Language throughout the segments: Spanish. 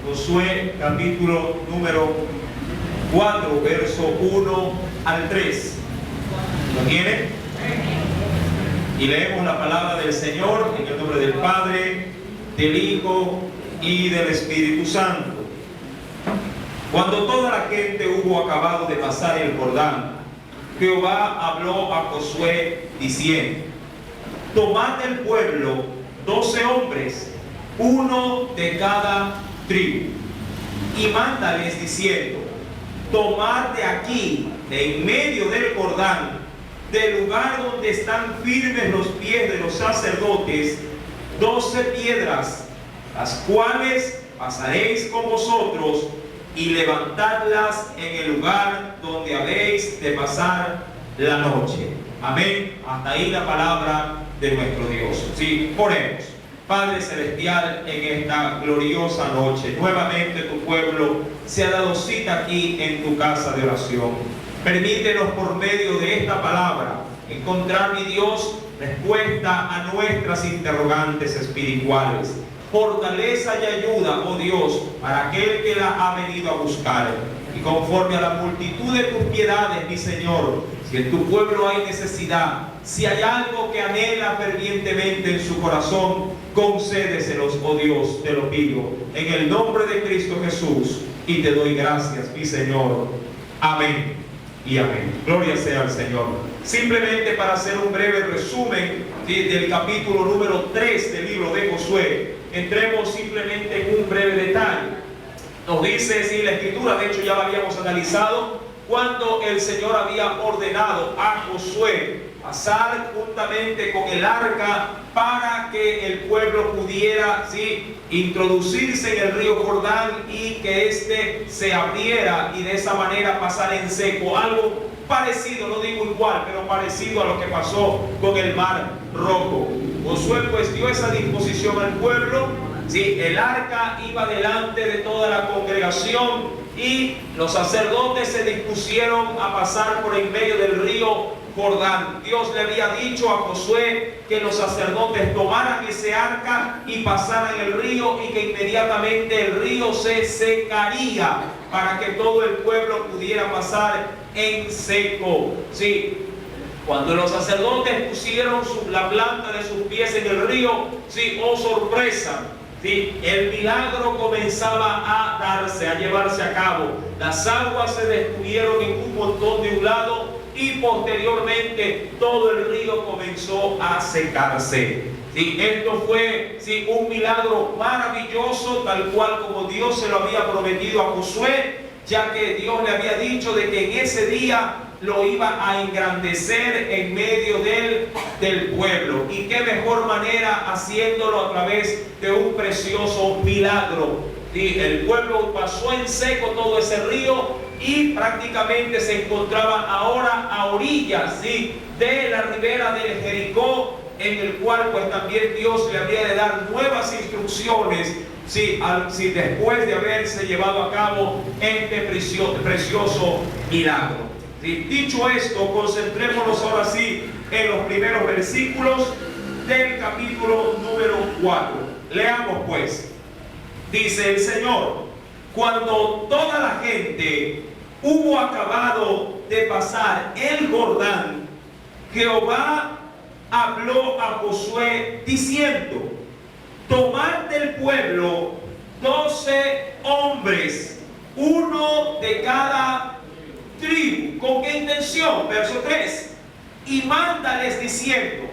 Josué capítulo número 4, verso 1 al 3. ¿Lo tienen? Y leemos la palabra del Señor en el nombre del Padre, del Hijo y del Espíritu Santo. Cuando toda la gente hubo acabado de pasar el Jordán, Jehová habló a Josué diciendo: tomad del pueblo 12 hombres, uno de cada tribu, y mándales diciendo: tomad de aquí, de en medio del Jordán, del lugar donde están firmes los pies de los sacerdotes, 12 piedras, las cuales pasaréis con vosotros, y levantadlas en el lugar donde habéis de pasar la noche. Amén. Hasta ahí la palabra de nuestro Dios. Sí, oremos. Padre celestial, en esta gloriosa noche, nuevamente tu pueblo se ha dado cita aquí en tu casa de oración. Permítenos por medio de esta palabra encontrar, mi Dios, respuesta a nuestras interrogantes espirituales. Fortaleza y ayuda, oh Dios, para aquel que la ha venido a buscar. Y conforme a la multitud de tus piedades, mi Señor, si en tu pueblo hay necesidad, si hay algo que anhela fervientemente en su corazón, concédeselos, oh Dios, te lo pido, en el nombre de Cristo Jesús, y te doy gracias, mi Señor. Amén y amén. Gloria sea al Señor. Simplemente para hacer un breve resumen del capítulo número 3 del libro de Josué, entremos simplemente en un breve detalle. Nos dice, sí, la escritura, de hecho ya la habíamos analizado, cuando el Señor había ordenado a Josué pasar juntamente con el arca para que el pueblo pudiera, sí, introducirse en el río Jordán y que éste se abriera y de esa manera pasar en seco. Algo parecido, no digo igual, pero parecido a lo que pasó con el Mar Rojo. Josué pues dio esa disposición al pueblo. Sí, el arca iba delante de toda la congregación y los sacerdotes se dispusieron a pasar por en medio del río Jordán. Dios le había dicho a Josué que los sacerdotes tomaran ese arca y pasaran el río y que inmediatamente el río se secaría para que todo el pueblo pudiera pasar en seco. Sí. Cuando los sacerdotes pusieron la planta de sus pies en el río, sí, oh sorpresa, sí, el milagro comenzaba a darse, a llevarse a cabo. Las aguas se detuvieron en un montón de un lado y posteriormente todo el río comenzó a secarse. Sí, esto fue, sí, un milagro maravilloso, tal cual como Dios se lo había prometido a Josué, ya que Dios le había dicho de que en ese día lo iba a engrandecer en medio del pueblo. Y qué mejor manera haciéndolo a través de un precioso milagro. Sí, el pueblo pasó en seco todo ese río y prácticamente se encontraba ahora a orillas, sí, de la ribera del Jericó, en el cual pues también Dios le había de dar nuevas instrucciones, sí, después de haberse llevado a cabo este precioso milagro. Sí, dicho esto, concentrémonos ahora sí en los primeros versículos del capítulo número 4. Leamos pues. Dice el Señor: cuando toda la gente hubo acabado de pasar el Jordán, Jehová habló a Josué diciendo: tomad del pueblo 12 hombres, uno de cada tribu. ¿Con qué intención? Verso 3. Y mándales diciendo: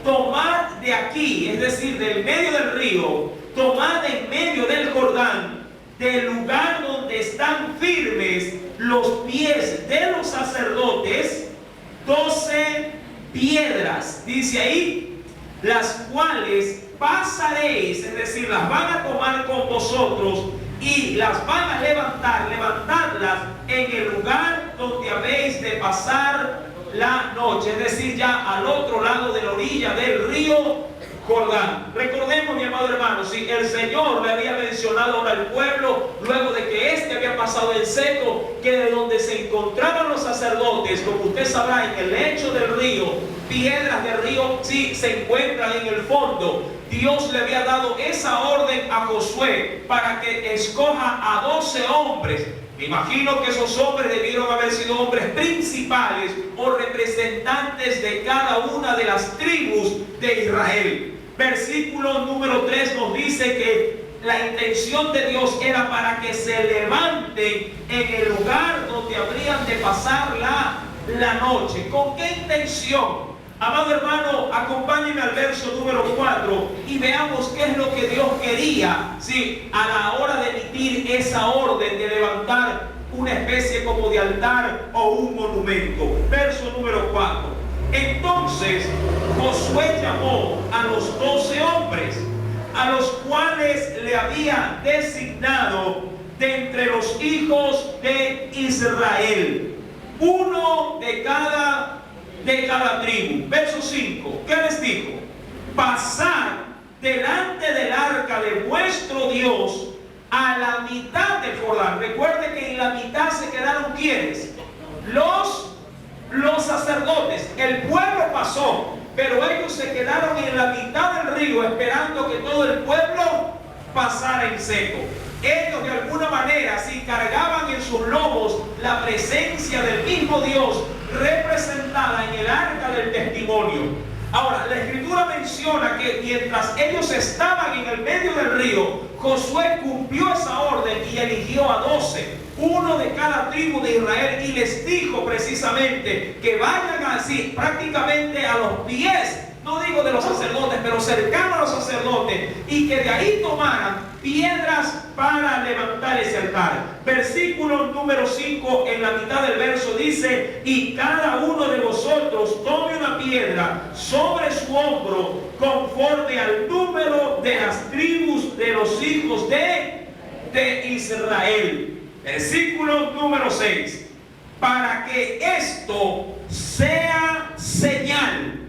tomad de aquí, es decir, del medio del río, tomad en medio del Jordán, del lugar donde están firmes los pies de los sacerdotes, 12 piedras, dice ahí, las cuales pasaréis, es decir, las van a tomar con vosotros y las van a levantadlas en el lugar donde habéis de pasar la noche, es decir, ya al otro lado de la orilla del río Jordán. Recordemos, mi amado hermano, si el Señor le había mencionado ahora al pueblo, luego de que éste había pasado en seco, que de donde se encontraban los sacerdotes, como usted sabrá, en el lecho del río, piedras del río sí se encuentran en el fondo. Dios le había dado esa orden a Josué para que escoja a 12 hombres. Me imagino que esos hombres debieron haber sido hombres principales o representantes de cada una de las tribus de Israel. Versículo número 3 nos dice que la intención de Dios era para que se levanten en el lugar donde habrían de pasar la noche. ¿Con qué intención? Amado hermano, acompáñeme al verso número 4 y veamos qué es lo que Dios quería, ¿sí?, a la hora de emitir esa orden de levantar una especie como de altar o un monumento. Verso número 4. Entonces Josué llamó a los 12 hombres, a los cuales le había designado de entre los hijos de Israel, uno de cada tribu. Verso 5, ¿qué les dijo? Pasad delante del arca de vuestro Dios a la mitad del Jordán. Recuerde que en la mitad se quedaron ¿quiénes? Los sacerdotes. El pueblo pasó, pero ellos se quedaron en la mitad del río esperando que todo el pueblo pasara en seco. Ellos de alguna manera sí cargaban en sus lomos la presencia del mismo Dios representada en el arca del testimonio. Ahora, la escritura menciona que mientras ellos estaban en el medio del río, Josué cumplió esa orden y eligió a 12, uno de cada tribu de Israel, y les dijo precisamente que vayan así prácticamente a los pies, no digo de los sacerdotes, pero cercano a los sacerdotes, y que de ahí tomaran piedras para levantar ese altar. Versículo número 5, en la mitad del verso dice: y cada uno de vosotros tome una piedra sobre su hombro conforme al número de las tribus de los hijos de Israel. Versículo número 6, para que esto sea señal,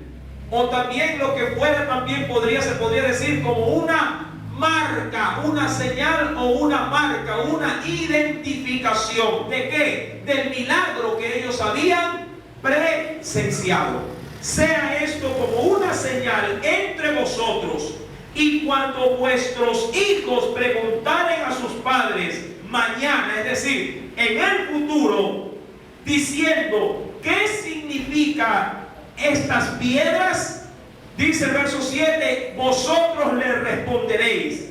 o también lo que fuera, también se podría decir como una marca, una señal o una marca, una identificación. ¿De qué? Del milagro que ellos habían presenciado. Sea esto como una señal entre vosotros, y cuando vuestros hijos preguntaren a sus padres mañana, es decir, en el futuro, diciendo: ¿qué significa estas piedras? Dice el verso 7: vosotros le responderéis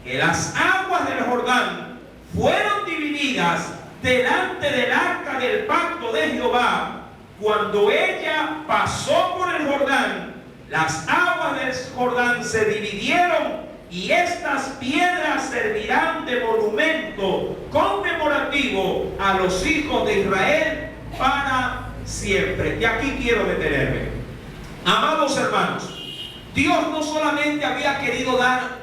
que las aguas del Jordán fueron divididas delante del arca del pacto de Jehová. Cuando ella pasó por el Jordán, las aguas del Jordán se dividieron, y estas piedras servirán de monumento conmemorativo a los hijos de Israel para siempre. Y aquí quiero detenerme. Amados hermanos, Dios no solamente había querido dar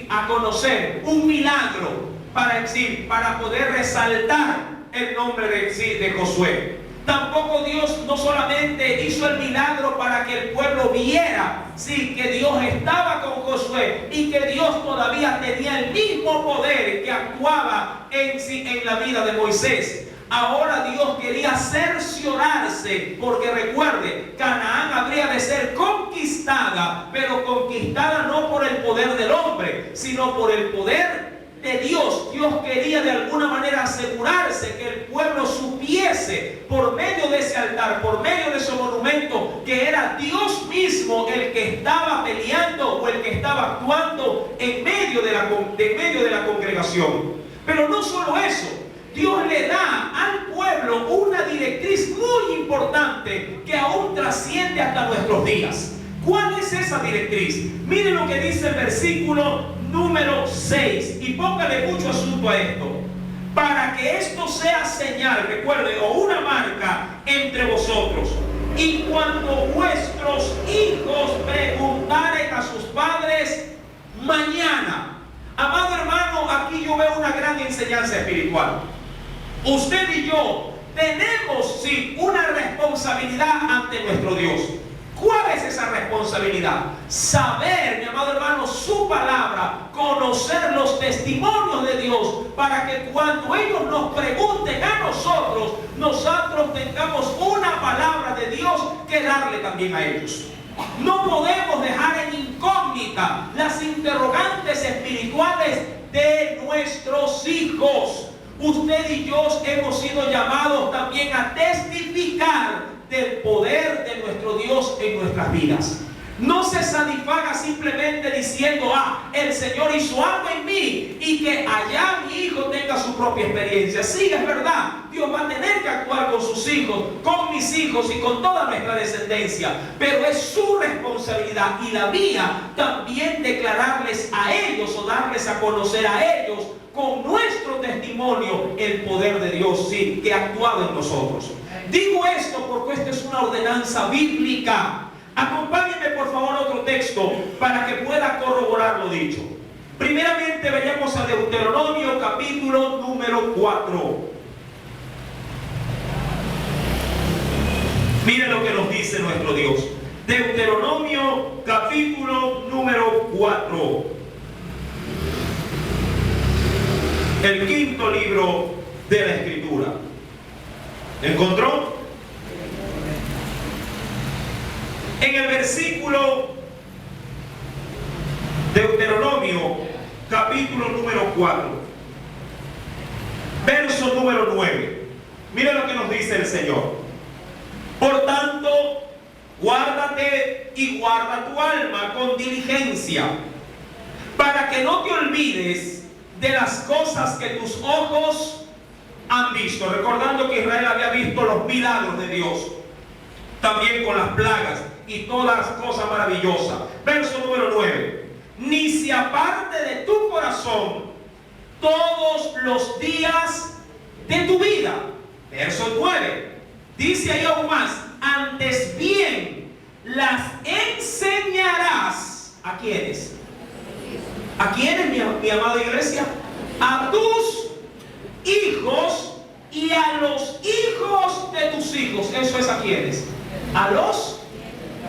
a conocer un milagro para poder resaltar el nombre de Josué. Tampoco Dios no solamente hizo el milagro para que el pueblo viera que Dios estaba con Josué y que Dios todavía tenía el mismo poder que actuaba en la vida de Moisés. Ahora Dios quería cerciorarse, porque recuerde, Canaán habría de ser conquistada, pero conquistada no por el poder del hombre, sino por el poder de Dios. Dios quería de alguna manera asegurarse que el pueblo supiese por medio de ese altar, por medio de ese monumento, que era Dios mismo el que estaba peleando o el que estaba actuando en medio de la congregación. Pero no solo eso, Dios le da al pueblo una directriz muy importante que aún trasciende hasta nuestros días. ¿Cuál es esa directriz? Miren lo que dice el versículo número 6, y póngale mucho asunto a esto: para que esto sea señal, recuerde, o una marca entre vosotros, y cuando vuestros hijos preguntaren a sus padres mañana. Amado hermano, aquí yo veo una gran enseñanza espiritual. Usted y yo tenemos una responsabilidad ante nuestro Dios. ¿Cuál es esa responsabilidad? Saber, mi amado hermano, su palabra, conocer los testimonios de Dios, para que cuando ellos nos pregunten a nosotros tengamos una palabra de Dios que que darle también a ellos. No podemos dejar en incógnita las interrogantes espirituales de nuestros hijos. Usted y yo hemos sido llamados también a testificar del poder de nuestro Dios en nuestras vidas. No se satisfaga simplemente diciendo: el Señor hizo algo en mí, y que allá mi hijo tenga su propia experiencia. Sí, es verdad, Dios va a tener que actuar con sus hijos, con mis hijos y con toda nuestra descendencia, pero es su responsabilidad y la mía también declararles a ellos o darles a conocer a ellos con nuestro testimonio el poder de Dios, sí, que ha actuado en nosotros. Digo esto porque esta es una ordenanza bíblica. Acompáñenme por favor a otro texto para que pueda corroborar lo dicho. Primeramente vayamos a Deuteronomio capítulo número 4. Miren lo que nos dice nuestro Dios. Deuteronomio capítulo número 4. El quinto libro de la Escritura. ¿Encontró? En el versículo Deuteronomio capítulo número 4, verso número 9. Mira lo que nos dice el Señor. Por tanto, guárdate y guarda tu alma con diligencia, para que no te olvides de las cosas que tus ojos han visto. Recordando que Israel había visto los milagros de Dios, también con las plagas y todas las cosas maravillosas. Verso número 9. Ni se aparte de tu corazón todos los días de tu vida. Verso 9. Dice ahí aún más: antes bien las enseñarás. ¿A quiénes? ¿A quiénes, mi amada iglesia? A tus hijos y a los hijos de tus hijos. ¿Eso es a quiénes? A los.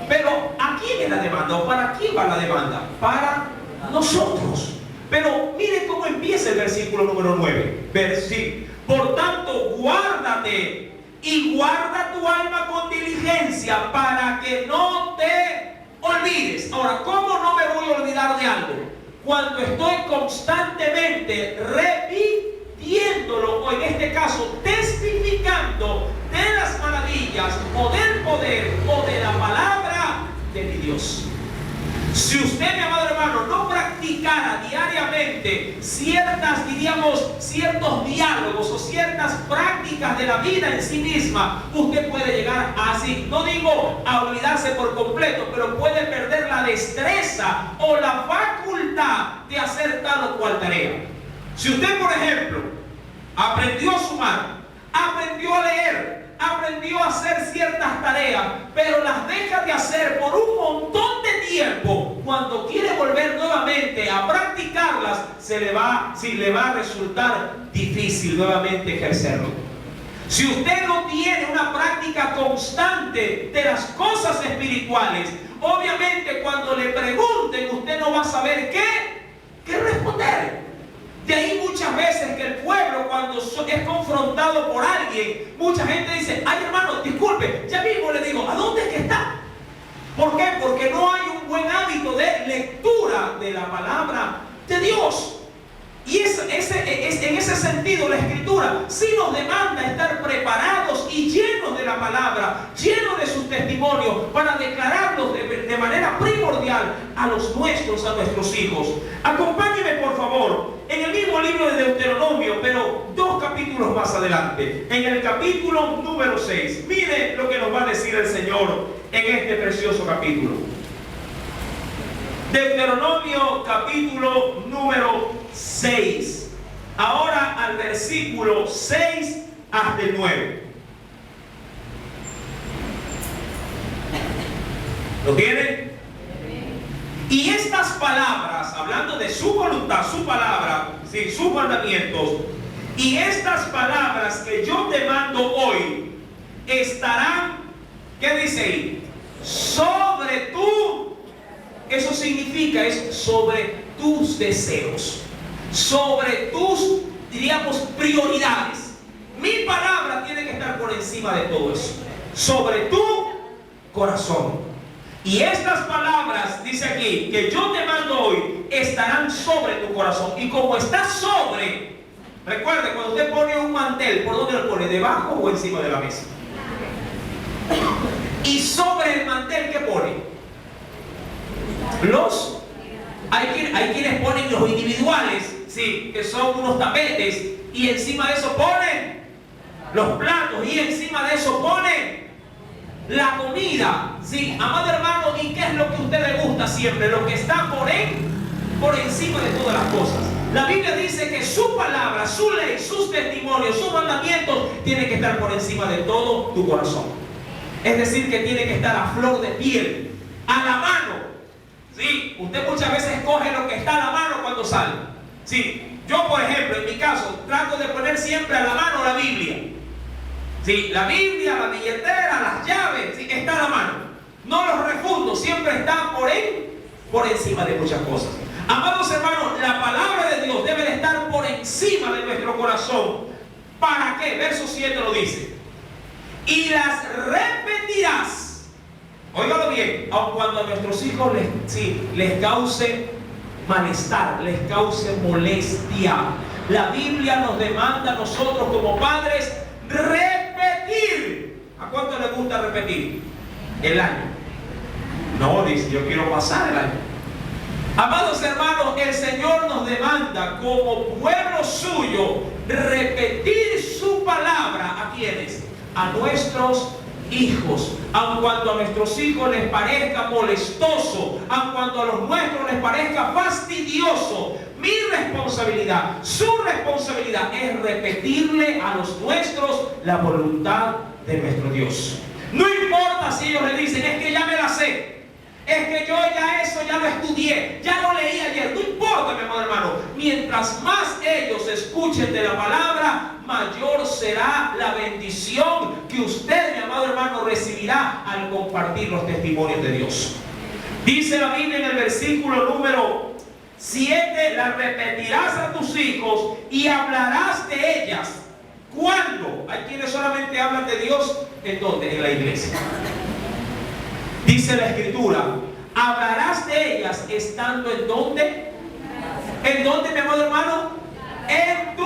Pero ¿a quién es la demanda? ¿O para quién va la demanda? Para nosotros. Pero mire cómo empieza el versículo número 9. Por tanto, guárdate y guarda tu alma con diligencia, para que no te olvides. Ahora, ¿cómo no me voy a olvidar de algo? Cuando estoy constantemente repitiéndolo, o en este caso testificando de las maravillas o del poder o de la palabra de mi Dios. Si usted, mi amado hermano, no practicara diariamente ciertos diálogos o ciertas prácticas de la vida en sí misma, usted puede llegar así, no digo a olvidarse por completo, pero puede perder la destreza o la facultad de hacer tal o cual tarea. Si usted, por ejemplo, aprendió a sumar, aprendió a leer, aprendió a hacer ciertas tareas, pero las deja de hacer por un montón de tiempo, cuando quiere volver nuevamente a practicarlas, le va a resultar difícil nuevamente ejercerlo. Si usted no tiene una práctica constante de las cosas espirituales, obviamente cuando le pregunten, usted no va a saber qué responder. De ahí muchas veces que el pueblo, cuando es confrontado por alguien, mucha gente dice: ay, hermano, disculpe, ya mismo le digo, ¿a dónde es que está? ¿Por qué? Porque no hay un buen hábito de lectura de la palabra de Dios. Y en ese sentido la Escritura sí nos demanda estar preparados y llenos de la palabra, llenos de sus testimonios, para declararlos de manera primordial a los nuestros, a nuestros hijos. Acompáñenme por favor en el mismo libro de Deuteronomio, pero 2 capítulos más adelante, en el capítulo número 6. Mire lo que nos va a decir el Señor en este precioso capítulo. Deuteronomio capítulo número 6. Ahora al versículo 6 hasta el 9. ¿Lo tienen? Y estas palabras, hablando de su voluntad, su palabra, sí, sus mandamientos, y estas palabras que yo te mando hoy estarán, ¿qué dice ahí? Sobre tú. Eso significa, es sobre tus deseos, sobre tus, diríamos, prioridades. Mi palabra tiene que estar por encima de todo eso. Sobre tu corazón. Y estas palabras, dice aquí, que yo te mando hoy, estarán sobre tu corazón. Y como está sobre, recuerde, cuando usted pone un mantel, ¿por dónde lo pone? ¿Debajo o encima de la mesa? Y sobre el mantel, ¿qué pone? Hay quienes ponen los individuales, sí, que son unos tapetes, y encima de eso ponen los platos, y encima de eso ponen la comida, sí, amado hermano. ¿Y qué es lo que a usted le gusta siempre? Lo que está por encima de todas las cosas. La Biblia dice que su palabra, su ley, sus testimonios, sus mandamientos tienen que estar por encima de todo tu corazón. Es decir, que tiene que estar a flor de piel, a la mano. Sí, usted muchas veces coge lo que está a la mano cuando sale. Sí, yo por ejemplo, en mi caso, trato de poner siempre a la mano la Biblia. Sí, la Biblia, la billetera, las llaves, sí, está a la mano. No los refundo, siempre están por encima de muchas cosas. Amados hermanos, la palabra de Dios debe de estar por encima de nuestro corazón. ¿Para qué? Verso 7 lo dice. Y las repetirás. Óigalo bien, aun cuando a nuestros hijos les cause malestar, les cause molestia. La Biblia nos demanda a nosotros como padres repetir. ¿A cuánto les gusta repetir? El año. No, dice, yo quiero pasar el año. Amados hermanos, el Señor nos demanda como pueblo suyo repetir su palabra. ¿A quiénes? A nuestros hijos. Aun cuando a nuestros hijos les parezca molestoso, aun cuando a los nuestros les parezca fastidioso, mi responsabilidad, su responsabilidad es repetirle a los nuestros la voluntad de nuestro Dios. No importa si ellos le dicen, es que ya me la sé, es que yo ya eso ya lo estudié, ya lo leí ayer. No importa, mi amado hermano. Mientras más ellos escuchen de la palabra, mayor será la bendición que usted, mi amado hermano, recibirá al compartir los testimonios de Dios. Dice la Biblia en el versículo número 7, la repetirás a tus hijos y hablarás de ellas. ¿Cuándo? Hay quienes solamente hablan de Dios. ¿En dónde? En la iglesia. Dice la Escritura, hablarás de ellas estando ¿en dónde? ¿En dónde, mi amado hermano? En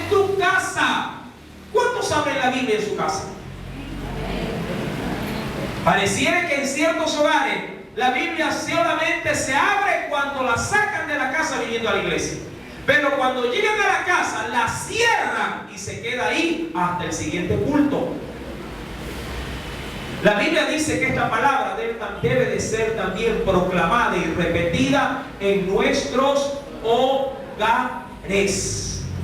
tu casa. ¿Cuántos abren la Biblia en su casa? Pareciera que en ciertos hogares la Biblia solamente se abre cuando la sacan de la casa viniendo a la iglesia. Pero cuando llegan a la casa, la cierran y se queda ahí hasta el siguiente culto. La Biblia dice que esta palabra debe de ser también proclamada y repetida en nuestros hogares.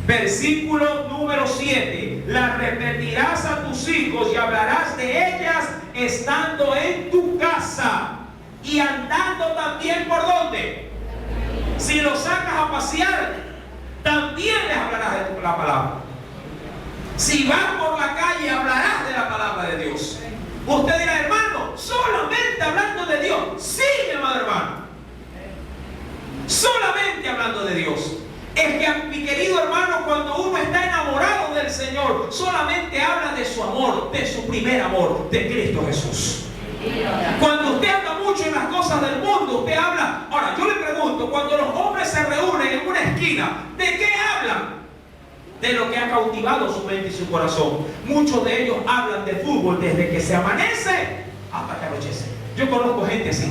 Versículo número 7. La repetirás a tus hijos y hablarás de ellas estando en tu casa y andando también por ¿dónde? Si los sacas a pasear, también les hablarás de la palabra. Si vas por la calle, hablarás de la palabra de Dios. Usted dirá, hermano, solamente hablando de Dios. Sí, mi amado hermano, solamente hablando de Dios. Es que, mi querido hermano, cuando uno está enamorado del Señor, solamente habla de su amor, de su primer amor, de Cristo Jesús. Cuando usted anda mucho en las cosas del mundo, usted habla. Ahora, yo le pregunto, cuando los hombres se reúnen en una esquina, ¿de qué hablan? De lo que ha cautivado su mente y su corazón. Muchos de ellos hablan de fútbol desde que se amanece hasta que anochece. Yo conozco gente así.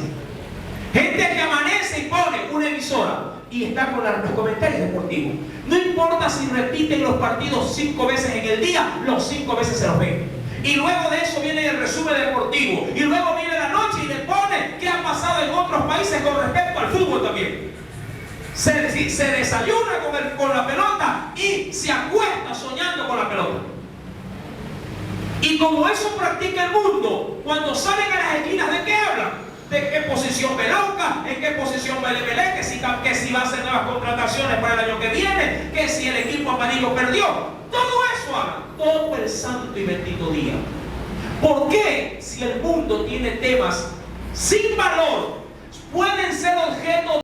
Gente que amanece y pone una emisora y está con los comentarios deportivos. No importa si repiten los partidos 5 veces en el día, los 5 veces se los ven. Y luego de eso viene el resumen deportivo. Y luego viene la noche y le pone qué ha pasado en otros países con respecto al fútbol también. Se desayuna con la pelota y se acuesta soñando con la pelota. Y como eso practica el mundo, cuando salen a las esquinas, ¿de qué hablan? ¿De qué posición Belauca? ¿En qué posición Belebelé? Que si va a hacer nuevas contrataciones para el año que viene, que si el equipo amarillo perdió. Todo eso hablan, todo el santo y bendito día. ¿Por qué? Si el mundo tiene temas sin valor, pueden ser objeto